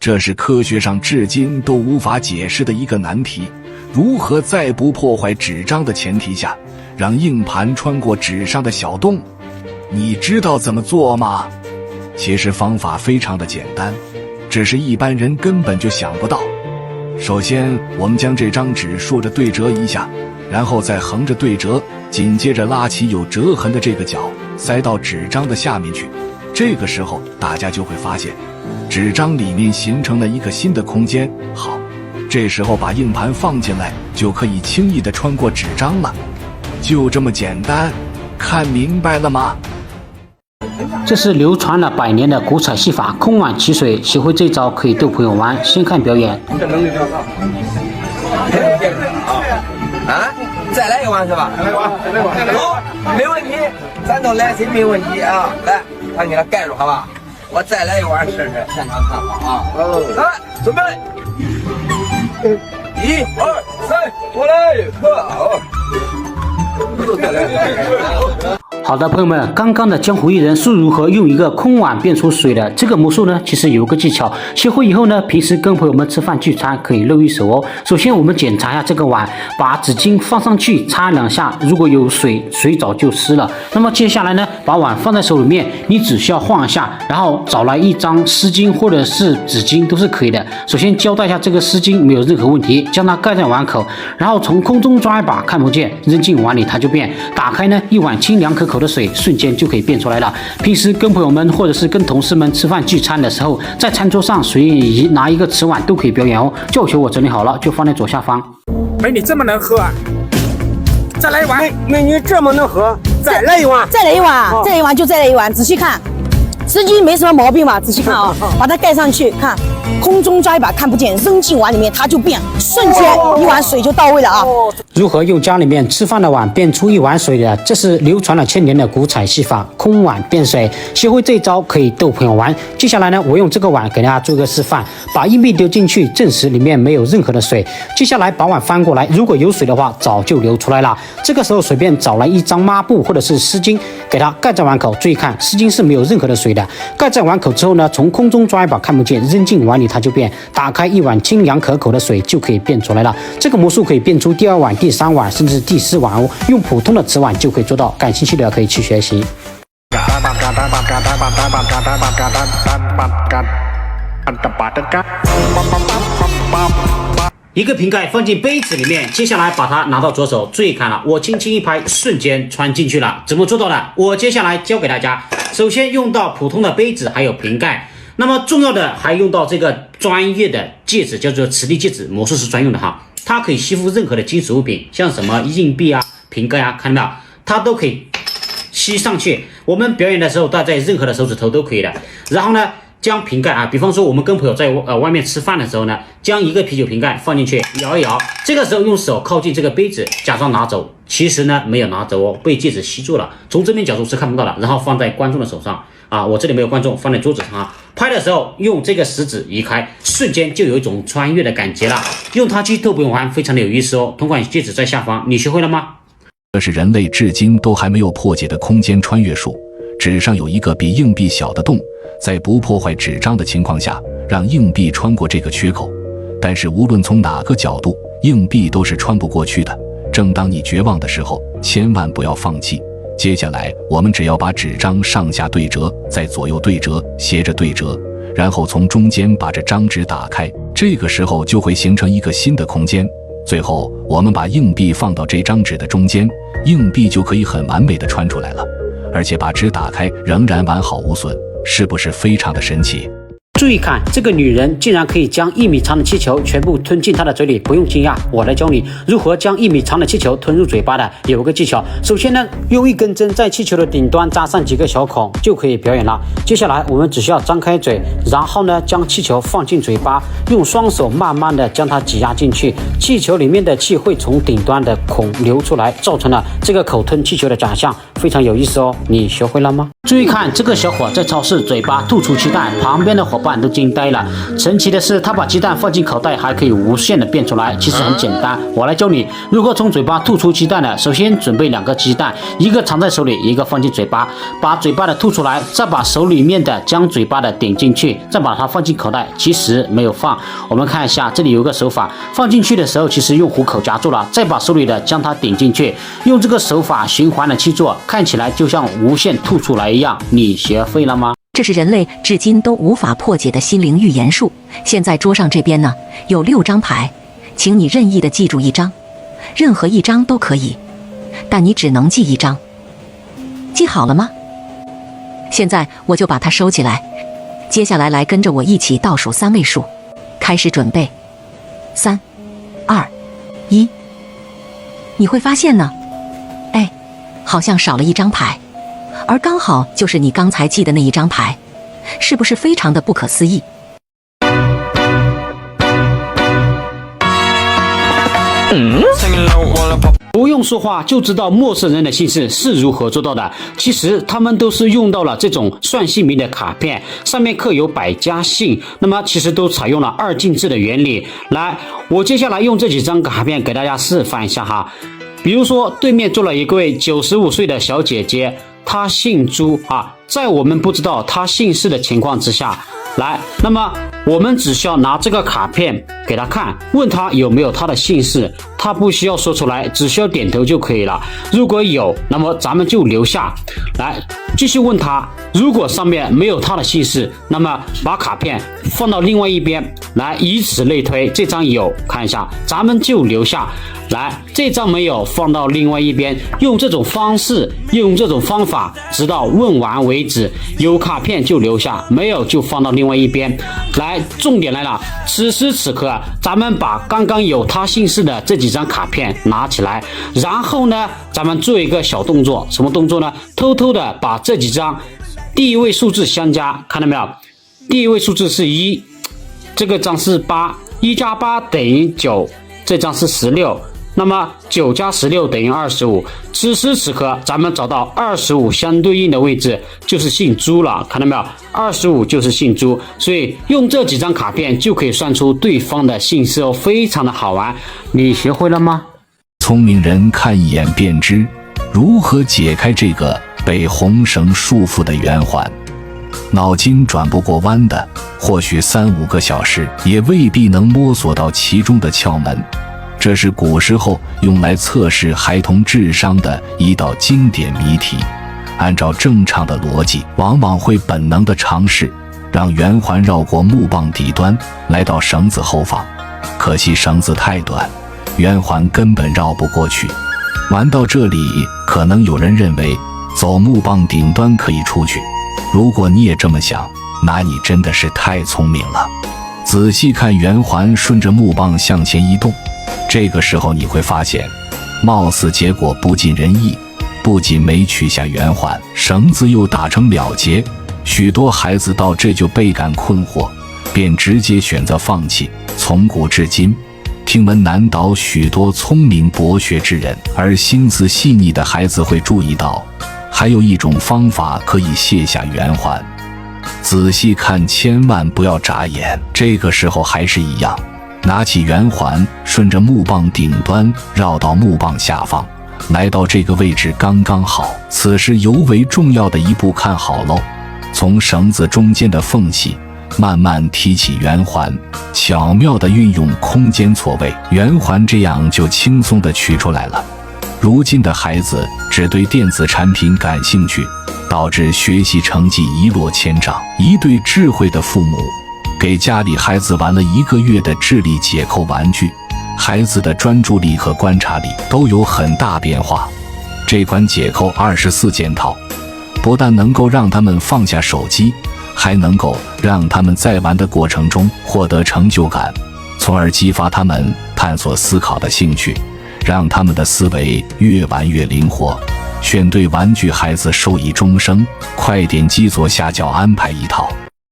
这是科学上至今都无法解释的一个难题：如何在不破坏纸张的前提下，让硬盘穿过纸上的小洞？你知道怎么做吗？其实方法非常的简单，只是一般人根本就想不到。首先，我们将这张纸竖着对折一下，然后再横着对折，紧接着拉起有折痕的这个角，塞到纸张的下面去。这个时候，大家就会发现，纸张里面形成了一个新的空间。好，这时候把硬盘放进来，就可以轻易地穿过纸张了。就这么简单，看明白了吗？这是流传了100年的古彩戏法空碗起水，学会这招可以逗朋友玩。先看表演。啊，再来一碗是吧？再来一碗。好，没问题，咱都来谁没问题啊？来，咱给它盖住好吧？我再来一碗试试，现场看好啊。来，准备，1、2、3，我来，好。好的，朋友们，刚刚的江湖艺人是如何用一个空碗变出水的？这个魔术呢，其实有个技巧，学会以后呢，平时跟朋友们吃饭聚餐可以露一手哦。首先，我们检查一下这个碗，把纸巾放上去，擦2下，如果有水，水早就湿了。那么接下来呢，把碗放在手里面，你只需要晃一下，然后找来一张湿巾或者是纸巾都是可以的。首先交代一下这个湿巾没有任何问题，将它盖在碗口，然后从空中抓一把，看不见，扔进碗里它就变。打开呢，一碗清2可口的水瞬间就可以变出来了。平时跟朋友们或者是跟同事们吃饭聚餐的时候，在餐桌上随意拿一个瓷碗都可以表演哦。教学我整理好了，就放在左下方。美女这么能喝，再来一碗。美女这么能喝，再来一碗。再来一碗，再来一碗就再来一碗。仔细看，湿巾没什么毛病吧？仔细看啊，把它盖上去，看空中抓一把看不见，扔进碗里面它就变，瞬间一碗水就到位了啊。如何用家里面吃饭的碗变出一碗水的？这是流传了1000年的古彩戏法空碗变水，学会这一招可以逗朋友玩。接下来呢，我用这个碗给大家做个示范，把硬币丢进去，证实里面没有任何的水。接下来把碗翻过来，如果有水的话早就流出来了。这个时候随便找来一张抹布或者是湿巾，给它盖在碗口。注意看，湿巾是没有任何的水的。盖在碗口之后呢，从空中抓一把看不见，扔进碗里它就变。打开一碗清凉可口的水就可以变出来了。这个魔术可以变出第2碗、第3碗，甚至第4碗哦。用普通的瓷碗就可以做到，感兴趣的可以去学习。一个瓶盖放进杯子里面，接下来把它拿到左手，注意看了，我轻轻一拍，瞬间穿进去了。怎么做到的？我接下来教给大家。首先用到普通的杯子还有瓶盖，那么重要的还用到这个专业的戒指，叫做磁力戒指，魔术师专用的哈。它可以吸附任何的金属物品，像什么硬币啊、瓶盖啊，看到没有？它都可以吸上去。我们表演的时候戴在任何的手指头都可以的。然后呢，将瓶盖啊，比方说我们跟朋友在外面吃饭的时候呢，将一个啤酒瓶盖放进去摇一摇，这个时候用手靠近这个杯子，假装拿走，其实呢没有拿走哦，被戒指吸住了，从正面角度是看不到的。然后放在观众的手上啊，我这里没有观众，放在桌子上啊。拍的时候用这个食指移开，瞬间就有一种穿越的感觉了。用它去逗朋友玩，非常的有意思哦。同款戒指在下方，你学会了吗？这是人类至今都还没有破解的空间穿越术。纸上有一个比硬币小的洞，在不破坏纸张的情况下，让硬币穿过这个缺口。但是无论从哪个角度，硬币都是穿不过去的。正当你绝望的时候，千万不要放弃。接下来我们只要把纸张上下对折，再左右对折，斜着对折，然后从中间把这张纸打开，这个时候就会形成一个新的空间。最后我们把硬币放到这张纸的中间，硬币就可以很完美的穿出来了，而且把纸打开仍然完好无损，是不是非常的神奇？注意看，这个女人竟然可以将1米长的气球全部吞进她的嘴里，不用惊讶，我来教你如何将1米长的气球吞入嘴巴的。有个技巧，首先呢，用一根针在气球的顶端扎上几个小孔，就可以表演了。接下来我们只需要张开嘴，然后呢，将气球放进嘴巴，用双手慢慢的将它挤压进去，气球里面的气会从顶端的孔流出来，造成了这个口吞气球的假象。非常有意思哦，你学会了吗？注意看，这个小伙在超市嘴巴吐出鸡蛋，旁边的伙伴都惊呆了。神奇的是，他把鸡蛋放进口袋，还可以无限的变出来。其实很简单，我来教你如何从嘴巴吐出鸡蛋的。首先准备2个鸡蛋，一个藏在手里，一个放进嘴巴，把嘴巴的吐出来，再把手里面的将嘴巴的顶进去，再把它放进口袋。其实没有放。我们看一下，这里有个手法，放进去的时候其实用虎口夹住了，再把手里的将它顶进去，用这个手法循环的去做，看起来就像无限吐出来一样。你学会了吗？这是人类至今都无法破解的心灵预言术。现在桌上这边呢有6张牌，请你任意的记住1张，任何1张都可以，但你只能记1张。记好了吗？现在我就把它收起来。接下来来跟着我一起倒数3位数，开始准备，3、2、1。你会发现呢，哎，好像少了1张牌。而刚好就是你刚才记的那1张牌，是不是非常的不可思议？不用说话就知道陌生人的姓氏是如何做到的。其实他们都是用到了这种算姓名的卡片，上面刻有百家姓，那么其实都采用了2进制的原理。来，我接下来用这几张卡片给大家示范一下哈。比如说对面坐了一位95岁的小姐姐，她姓朱啊，在我们不知道她姓氏的情况之下，来，那么我们只需要拿这个卡片给她看，问她有没有她的姓氏，她不需要说出来，只需要点头就可以了。如果有，那么咱们就留下来，继续问她。如果上面没有她的姓氏，那么把卡片放到另外一边来，以此类推。这张有，看一下，咱们就留下来。这张没有，放到另外一边。用这种方式，用这种方法，直到问完为止。有卡片就留下，没有就放到另外一边来。重点来了，此时此刻咱们把刚刚有他姓氏的这几张卡片拿起来，然后呢咱们做一个小动作。什么动作呢？偷偷的把这几张第一位数字相加，看到没有？第一位数字是1，这个张是8，1加8等于9，这张是16，那么9加16等于25。此时此刻咱们找到25相对应的位置，就是姓朱了，看到没有？25就是姓朱，所以用这几张卡片就可以算出对方的姓氏哦，非常的好玩。你学会了吗？聪明人看一眼便知如何解开这个被红绳束缚的圆环。脑筋转不过弯的，或许3-5个小时也未必能摸索到其中的窍门。这是古时候用来测试孩童智商的一道经典谜题。按照正常的逻辑，往往会本能的尝试让圆环绕过木棒底端，来到绳子后方。可惜绳子太短，圆环根本绕不过去。玩到这里，可能有人认为走木棒顶端可以出去。如果你也这么想，那你真的是太聪明了。仔细看圆环顺着木棒向前移动，这个时候你会发现，貌似结果不尽人意，不仅没取下圆环，绳子又打成了结。许多孩子到这就倍感困惑，便直接选择放弃。从古至今，听闻难倒许多聪明博学之人，而心思细腻的孩子会注意到，还有一种方法可以卸下圆环。仔细看，千万不要眨眼。这个时候还是一样，拿起圆环，顺着木棒顶端绕到木棒下方，来到这个位置刚刚好。此时尤为重要的一步看好喽，从绳子中间的缝隙慢慢提起圆环，巧妙地运用空间错位，圆环这样就轻松地取出来了。如今的孩子只对电子产品感兴趣，导致学习成绩一落千丈。一对智慧的父母给家里孩子玩了1个月的智力解扣玩具，孩子的专注力和观察力都有很大变化。这款解扣24件套，不但能够让他们放下手机，还能够让他们在玩的过程中获得成就感，从而激发他们探索思考的兴趣，让他们的思维越玩越灵活。选对玩具，孩子受益终生。快点击左下角安排一套。